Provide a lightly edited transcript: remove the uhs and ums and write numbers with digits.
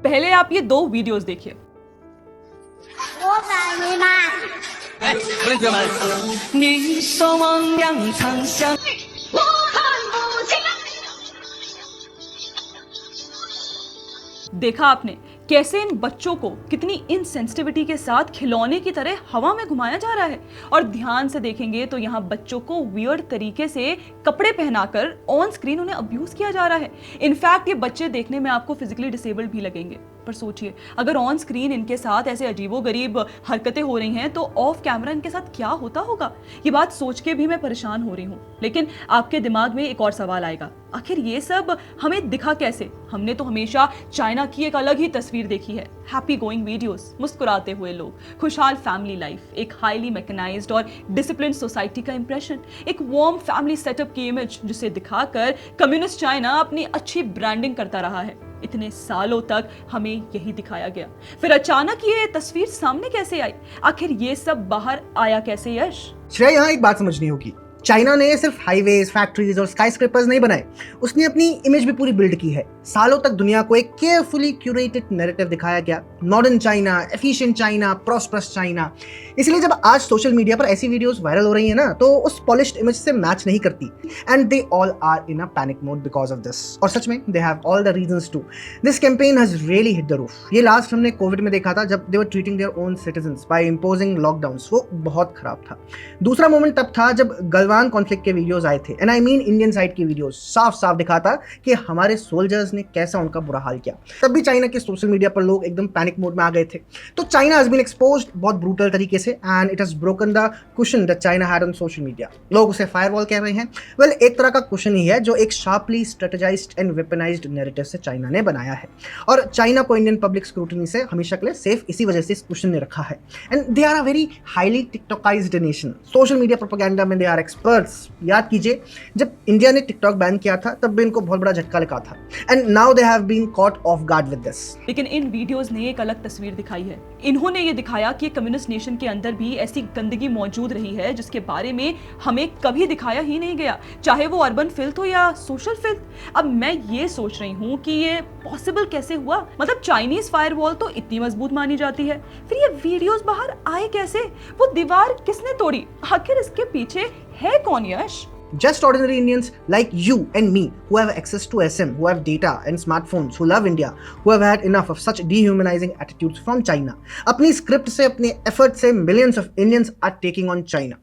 पहले आप ये 2 वीडियोस देखिए। 我把你骂。哎，同学们，你说汪洋长相。我看不清。 देखा आपने कैसे इन बच्चों को कितनी इनसेंसिटिविटी के साथ खिलौने की तरह हवा में घुमाया जा रहा है। और ध्यान से देखेंगे तो यहाँ बच्चों को वियर्ड तरीके से कपड़े पहनाकर ऑन स्क्रीन उन्हें अब्यूज किया जा रहा है। इनफैक्ट ये बच्चे देखने में आपको फिजिकली डिसेबल्ड भी लगेंगे, पर सोचिए अगर ऑन स्क्रीन इनके साथ ऐसे अजीबोगरीब हरकतें हो रही हैं तो ऑफ कैमरा इनके साथ क्या होता होगा। ये बात सोच के भी मैं परेशान हो रही हूँ। लेकिन आपके दिमाग में एक और सवाल आएगा, आखिर ये सब हमें दिखा कैसे? हमने तो हमेशा चाइना की एक अलग ही तस्वीर देखी है, हैप्पी गोइंग वीडियोस, मुस्कुराते हुए लोग, खुशहाल फैमिली लाइफ, एक हाईली मैकेनाइज्ड और डिसिप्लिन्ड सोसाइटी का इंप्रेशन, एक वार्म फैमिली सेटअप की इमेज जिसे दिखाकर कम्युनिस्ट चाइना अपनी अच्छी ब्रांडिंग करता रहा है। इतने सालों तक हमें यही दिखाया गया, फिर अचानक ये तस्वीर सामने कैसे आई? आखिर ये सब बाहर आया कैसे यश? श्रेया, यहाँ एक बात समझनी होगी। चाइना ने सिर्फ हाईवेज, फैक्ट्रीज और स्काईस्क्रेपर्स नहीं बनाए, उसने अपनी इमेज भी पूरी बिल्ड की है। सालों तक दुनिया को एक केयरफुली क्यूरेटेड नैरेटिव दिखाया गया, modern China, efficient China, prosperous China. इसलिए जब आज सोशल मीडिया पर ऐसी वीडियोस वायरल हो रही है ना, तो उस पॉलिश्ड इमेज से मैच नहीं करती। And they all are in a panic mode because of this. और सच में they have all the reasons to. This campaign has really hit the roof. ये लास्ट हमने कोविड में देखा था, जब they were treating their own citizens by imposing lockdowns. वो बहुत खराब था। दूसरा मोमेंट तब था जब गलवान कॉन्फ्लिक्ट के वीडियोस आए थे, and I mean Indian side की वीडियोस। साफ साफ दिखाता कि हमारे सोल्जर्स ने कैसा उनका बुरा हाल किया। तब भी चाइना के सोशल मीडिया पर लोग एकदम पैनिक मोड में आ गए थे। तो चाइना हैज बीन एक्सपोज्ड बहुत ब्रूटल तरीके से, and it has broken the cushion that China had on social media. लोग उसे फायरवॉल कह रहे हैं। वेल, एक तरह का कुशन ही है जो एक sharply strategised and weaponised narrative से चाइना ने बनाया है। और चाइना को इंडियन पब्लिक स्क्रूटनी से हमेशा के लिए सेफ इसी वजह से इस कुशन ने रखा है। And they are a very highly tiktokized nation. Social media propaganda में दे आर एक्सपर्ट्स। याद कीजिए, जब इंडिया ने टिकटॉक बैन किया था तब भी इनको बहुत बड़ा झटका लगा था। And now they have been caught off guard with this. लेकिन इन वीडियोस ने एक अलग तस्वीर दिखाई है। इन्होंने ये दिखाया कि कम्युनिस्ट नेशन के अंदर भी ऐसी गंदगी मौजूद रही है जिसके बारे में हमें कभी दिखाया ही नहीं गया, चाहे वो अर्बन फिल्थ हो या सोशल फिल्थ। अब मैं ये सोच रही हूँ कि ये पॉसिबल कैसे हुआ? मतलब चाइनीज फायरवॉल तो इतनी मजबूत मानी जाती है, फिर ये वीडियोस बाहर आए कैसे? वो दीवार किसने तोड़ी? आखिर इसके पीछे है कौन यश? Just ordinary Indians like you and me who have access to SM, who have data and smartphones, who love India, who have had enough of such dehumanizing attitudes from China. अपनी स्क्रिप्ट से, अपने effort से millions of Indians are taking on China.